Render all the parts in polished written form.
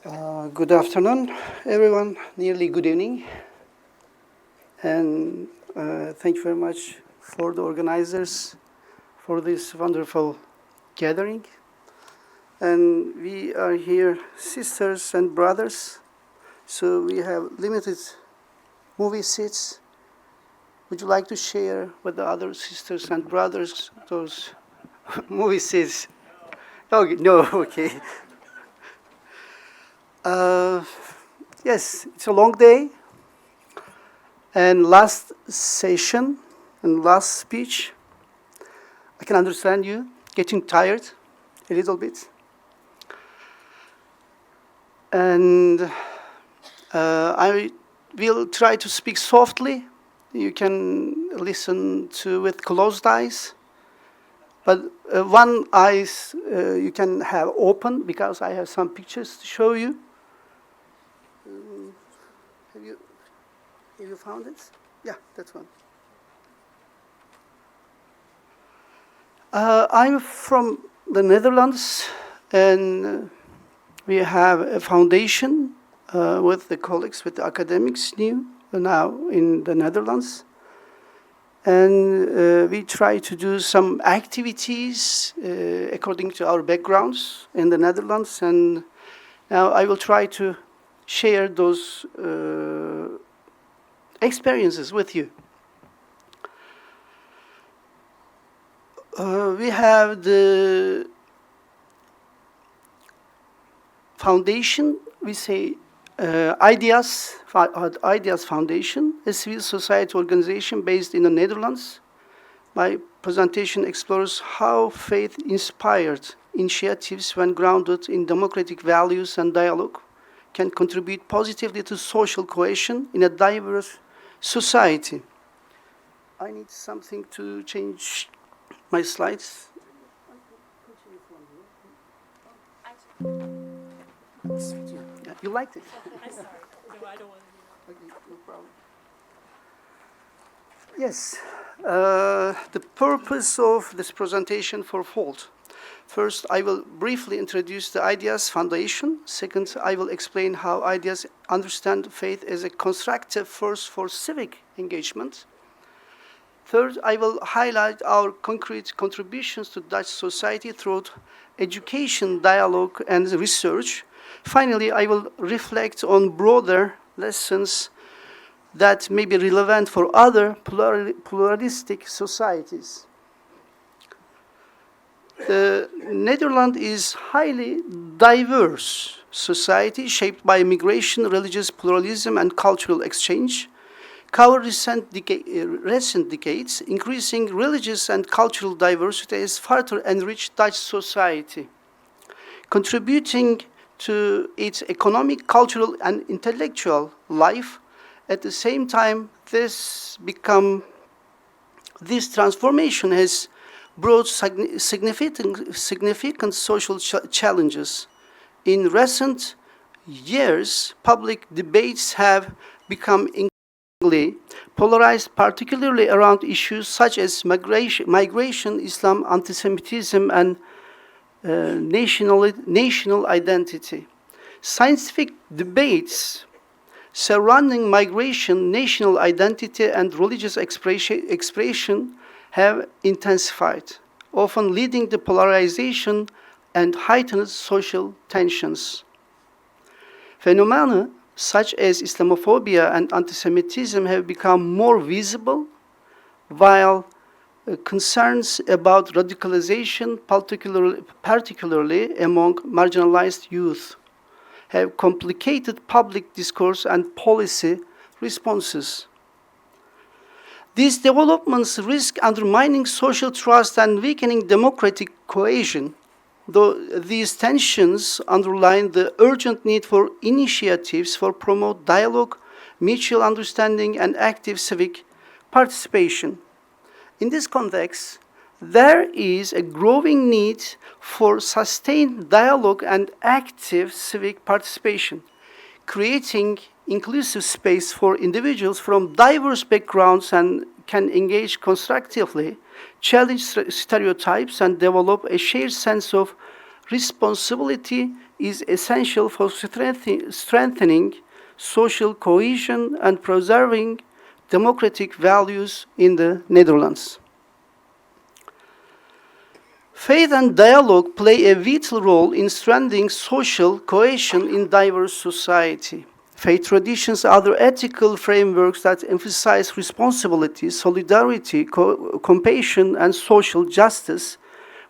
Good afternoon, everyone. Nearly good evening. And thank you very much for the organizers for this wonderful gathering. And we are here, sisters and brothers. So we have limited movie seats. Would you like to share with the other sisters and brothers those movie seats? Okay, no, okay. Yes, it's a long day. And last session and last speech, I can understand you getting tired a little bit. And I will try to speak softly. You can listen to with closed eyes. But one eye you can have open because I have some pictures to show you. Have you found it? Yeah, that's one. I'm from the Netherlands, and we have a foundation with the colleagues, with the academics now in the Netherlands. And we try to do some activities according to our backgrounds in the Netherlands. And now I will try to share those experiences with you. We have the foundation, we say IDEIS Foundation, a civil society organization based in the Netherlands. My presentation explores how faith-inspired initiatives, when grounded in democratic values and dialogue, can contribute positively to social cohesion in a diverse society. I need something to change my slides. Yeah, you liked it? I'm sorry. No, I don't want to do that. Okay, no problem. Yes, the purpose of this presentation fourfold. First, I will briefly introduce the IDEIS Foundation. Second, I will explain how IDEIS understand faith as a constructive force for civic engagement. Third, I will highlight our concrete contributions to Dutch society through education, dialogue, and research. Finally, I will reflect on broader lessons that may be relevant for other pluralistic societies. The Netherlands is highly diverse society shaped by migration, religious pluralism, and cultural exchange. Our recent decades, increasing religious and cultural diversity has further enriched Dutch society, contributing to its economic, cultural, and intellectual life. At the same time, this transformation has brought significant social challenges. In recent years, public debates have become increasingly polarized, particularly around issues such as migration, Islam, anti-Semitism, and national identity. Scientific debates surrounding migration, national identity, and religious expression have intensified, often leading to polarization and heightened social tensions. Phenomena such as Islamophobia and anti-Semitism have become more visible, while concerns about radicalization, particularly among marginalized youth, have complicated public discourse and policy responses. These developments risk undermining social trust and weakening democratic cohesion, though these tensions underline the urgent need for initiatives for promote dialogue, mutual understanding, and active civic participation. In this context, there is a growing need for sustained dialogue and active civic participation, creating inclusive space for individuals from diverse backgrounds and can engage constructively, challenge stereotypes, and develop a shared sense of responsibility is essential for strengthening social cohesion and preserving democratic values in the Netherlands. Faith and dialogue play a vital role in strengthening social cohesion in diverse society. Faith traditions are other ethical frameworks that emphasize responsibility, solidarity, compassion, and social justice,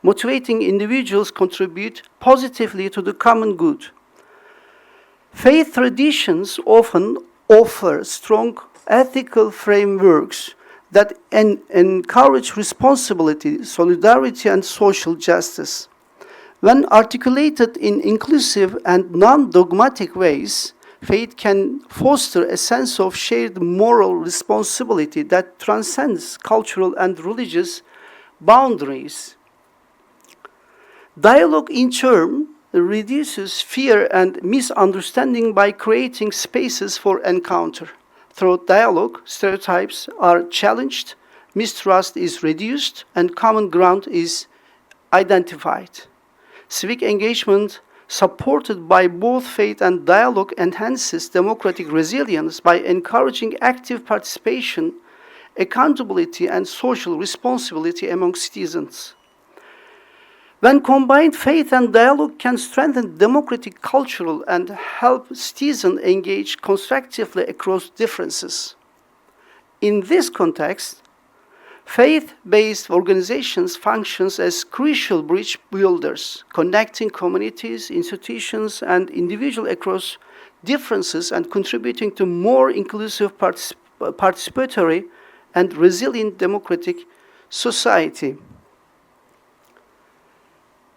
motivating individuals to contribute positively to the common good. Faith traditions often offer strong ethical frameworks that encourage responsibility, solidarity, and social justice. When articulated in inclusive and non-dogmatic ways, faith can foster a sense of shared moral responsibility that transcends cultural and religious boundaries. Dialogue, in turn, reduces fear and misunderstanding by creating spaces for encounter. Through dialogue, stereotypes are challenged, mistrust is reduced, and common ground is identified. Civic engagement supported by both faith and dialogue enhances democratic resilience by encouraging active participation, accountability, and social responsibility among citizens. When combined, faith and dialogue can strengthen democratic culture and help citizens engage constructively across differences. In this context, faith-based organizations function as crucial bridge builders, connecting communities, institutions, and individuals across differences and contributing to more inclusive, participatory, and resilient democratic society.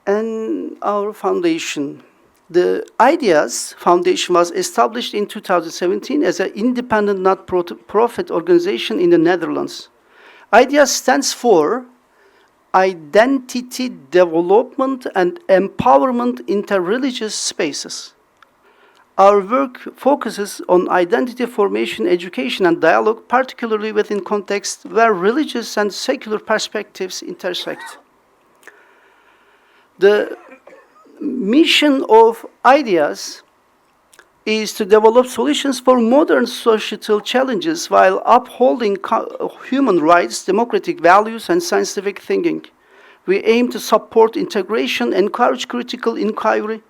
And our foundation. The IDEIS Foundation was established in 2017 as an independent not-profit organization in the Netherlands. IDEIS stands for Identity Development and Empowerment Interreligious Spaces. Our work focuses on identity formation, education, and dialogue, particularly within contexts where religious and secular perspectives intersect. The mission of IDEIS is to develop solutions for modern societal challenges while upholding human rights, democratic values, and scientific thinking. We aim to support integration, encourage critical inquiry,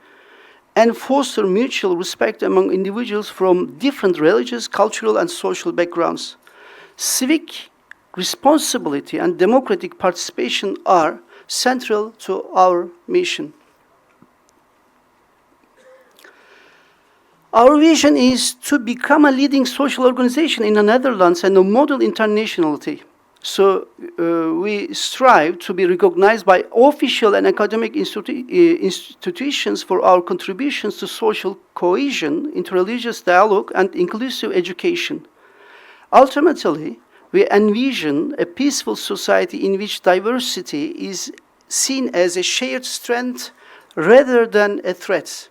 and foster mutual respect among individuals from different religious, cultural, and social backgrounds. Civic responsibility and democratic participation are central to our mission. Our vision is to become a leading social organization in the Netherlands and a model internationally. So we strive to be recognized by official and academic institutions for our contributions to social cohesion, interreligious dialogue, and inclusive education. Ultimately, we envision a peaceful society in which diversity is seen as a shared strength rather than a threat.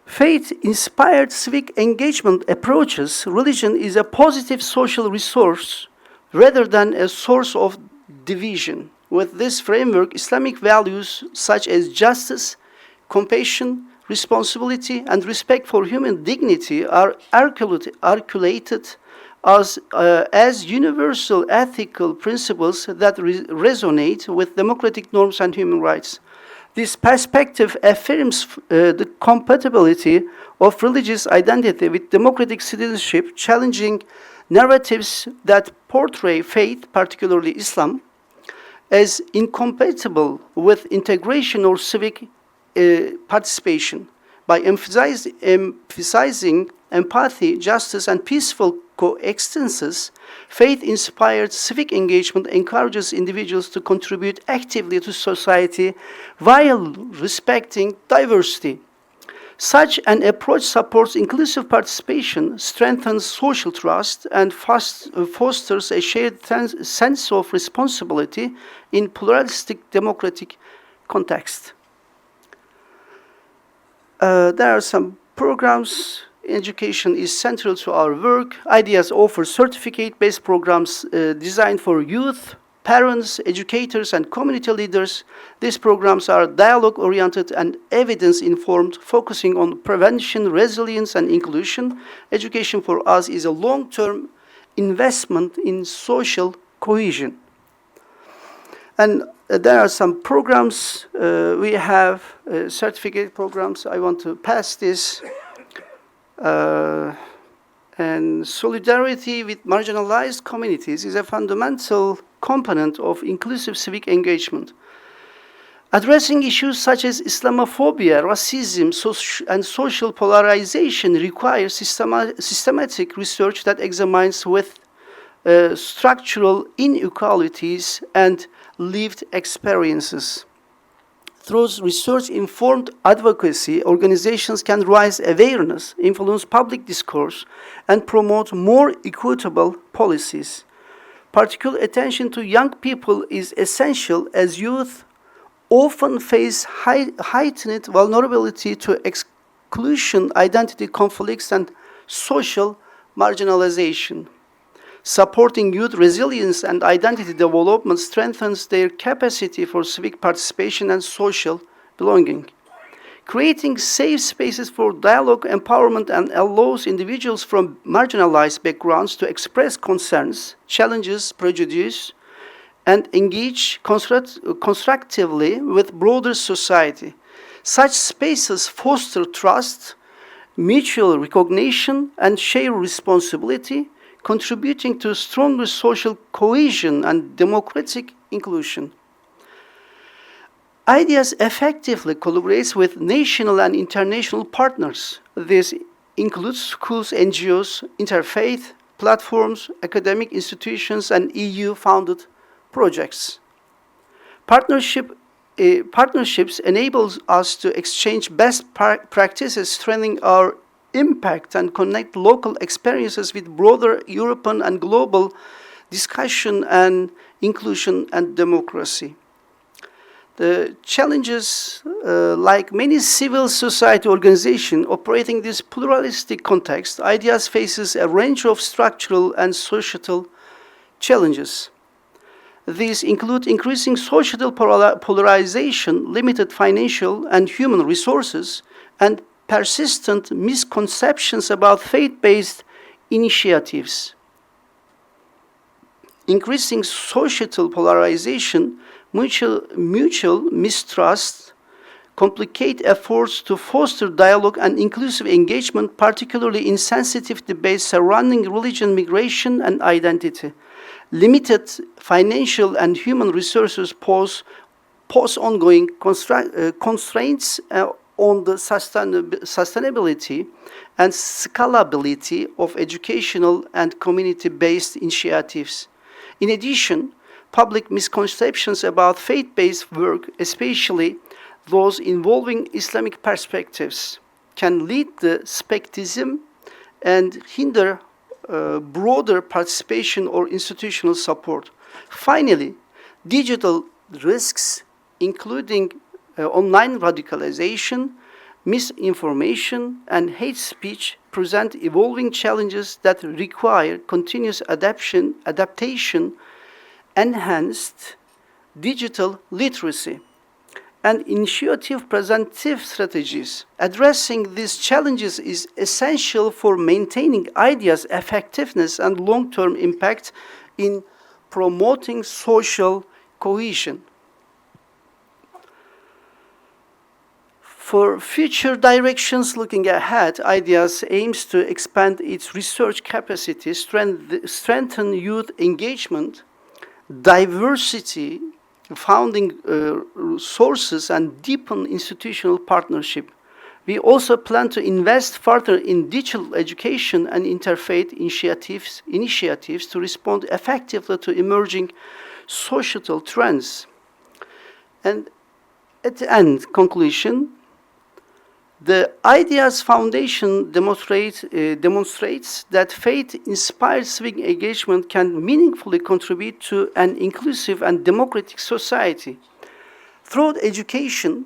Faith-inspired civic engagement approaches religion is a positive social resource rather than a source of division. With this framework, Islamic values such as justice, compassion, responsibility, and respect for human dignity are articulated as universal ethical principles that resonate with democratic norms and human rights. This perspective affirms the compatibility of religious identity with democratic citizenship, challenging narratives that portray faith, particularly Islam, as incompatible with integration or civic participation. By emphasizing empathy, justice, and peaceful coexistence, faith-inspired civic engagement encourages individuals to contribute actively to society while respecting diversity. Such an approach supports inclusive participation, strengthens social trust, and fosters a shared sense of responsibility in pluralistic democratic context. There are some programs. Education is central to our work. IDEIS offers certificate-based programs designed for youth, parents, educators, and community leaders. These programs are dialogue-oriented and evidence-informed, focusing on prevention, resilience, and inclusion. Education for us is a long-term investment in social cohesion. And there are some programs. We have certificate programs. I want to pass this. And solidarity with marginalized communities is a fundamental component of inclusive civic engagement. Addressing issues such as Islamophobia, racism, and social polarization requires systematic research that examines with structural inequalities and lived experiences. Through research-informed advocacy, organizations can raise awareness, influence public discourse, and promote more equitable policies. Particular attention to young people is essential, as youth often face heightened vulnerability to exclusion, identity conflicts, and social marginalization. Supporting youth resilience and identity development strengthens their capacity for civic participation and social belonging. Creating safe spaces for dialogue, empowerment, and allows individuals from marginalized backgrounds to express concerns, challenges, prejudice, and engage constructively with broader society. Such spaces foster trust, mutual recognition, and shared responsibility, contributing to stronger social cohesion and democratic inclusion. IDEIS effectively collaborates with national and international partners. This includes schools, NGOs, interfaith platforms, academic institutions, and EU-funded projects. Partnerships enable us to exchange best practices, strengthening our impact and connect local experiences with broader European and global discussion and inclusion and democracy. The challenges, like many civil society organizations operating in this pluralistic context, IDEIS faces a range of structural and societal challenges. These include increasing societal polarization, limited financial and human resources, and persistent misconceptions about faith-based initiatives. Increasing societal polarization, mutual mistrust, complicate efforts to foster dialogue and inclusive engagement, particularly in sensitive debates surrounding religion, migration, and identity. Limited financial and human resources pose ongoing constraints on the sustainability and scalability of educational and community-based initiatives. In addition, public misconceptions about faith-based work, especially those involving Islamic perspectives, can lead to skepticism and hinder broader participation or institutional support. Finally, digital risks, including online radicalization, misinformation, and hate speech, present evolving challenges that require continuous adaptation, enhanced digital literacy, and initiative preventive strategies. Addressing these challenges is essential for maintaining IDEIS' effectiveness and long-term impact in promoting social cohesion. For future directions looking ahead, IDEIS aims to expand its research capacity, strengthen youth engagement, diversity, founding sources, and deepen institutional partnership. We also plan to invest further in digital education and interfaith initiatives to respond effectively to emerging societal trends. And at the end, conclusion, the IDEIS Foundation demonstrates that faith-inspired civic engagement can meaningfully contribute to an inclusive and democratic society. Through education,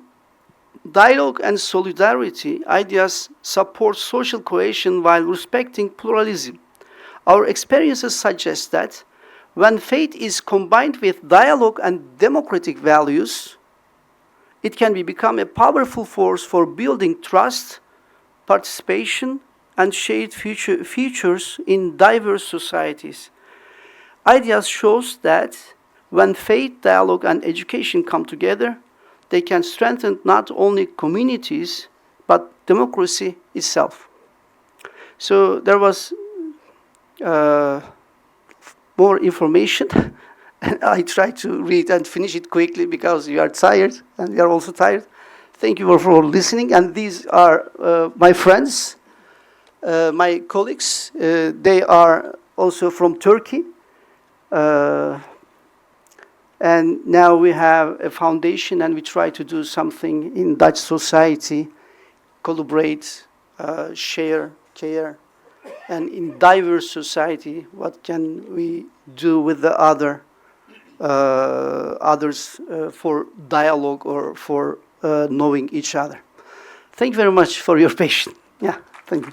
dialogue, and solidarity, IDEIS supports social cohesion while respecting pluralism. Our experiences suggest that When faith is combined with dialogue and democratic values, it can become a powerful force for building trust, participation, and shared futures in diverse societies. IDEIS shows that when faith, dialogue, and education come together, they can strengthen not only communities, but democracy itself. So there was more information, and I try to read and finish it quickly because you are tired, and we are also tired. Thank you all for listening, and these are my friends, my colleagues. They are also from Turkey. And now we have a foundation, and we try to do something in Dutch society, collaborate, share, care, and in diverse society, what can we do with the others for dialogue or for knowing each other? Thank you very much for your patience. Yeah, thank you.